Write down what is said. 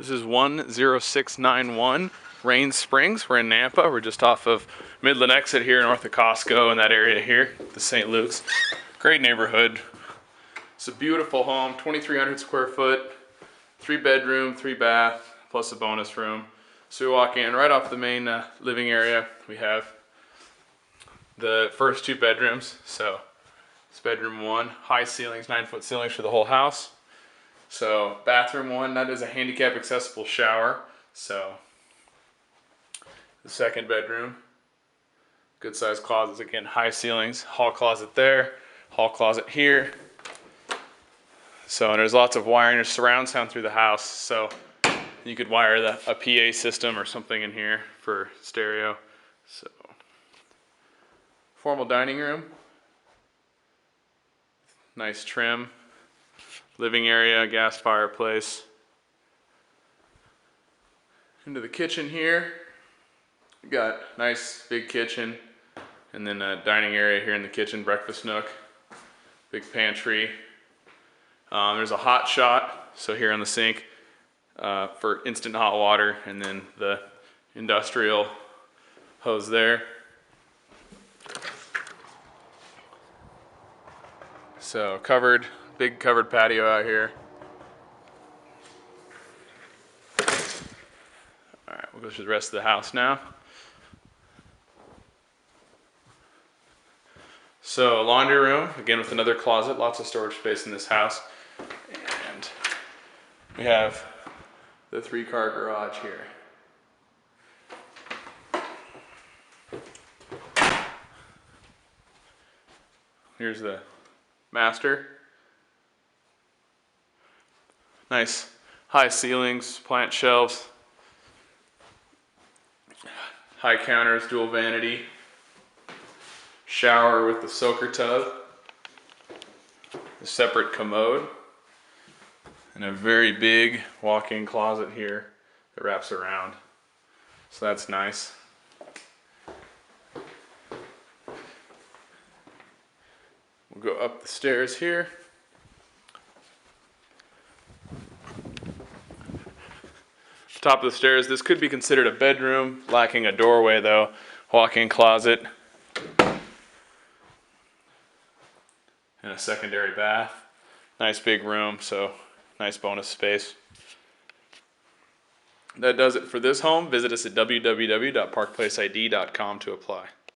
This is 10691 Rain Springs. We're in Nampa. We're just off of Midland exit here north of Costco in that area here, the St. Luke's. Great neighborhood. It's a beautiful home, 2,300 square foot, 3-bedroom, 3-bath, plus a bonus room. So we walk in right off the main living area. We have the first 2 bedrooms. So it's bedroom 1, high ceilings, 9-foot ceilings for the whole house. So bathroom 1, that is a handicap accessible shower. So the second bedroom, good sized closets, again high ceilings, hall closet there, hall closet here. So and there's lots of wiring, there's surround sound through the house. So you could wire a PA system or something in here for stereo. So formal dining room, nice trim. Living area, gas fireplace. Into the kitchen here. We got nice big kitchen, and then a dining area here in the kitchen, breakfast nook, big pantry. There's a hot shot, so here on the sink for instant hot water, and then the industrial hose there. So covered. Big covered patio out here. All right, we'll go through the rest of the house now. So laundry room, again with another closet, lots of storage space in this house. And we have the 3-car garage here. Here's the master. Nice high ceilings, plant shelves, high counters, dual vanity, shower with the soaker tub, a separate commode, and a very big walk-in closet here that wraps around. So that's nice. We'll go up the stairs here. Top of the stairs, this could be considered a bedroom, lacking a doorway though. Walk-in closet. And a secondary bath. Nice big room, so nice bonus space. That does it for this home. Visit us at www.parkplaceid.com to apply.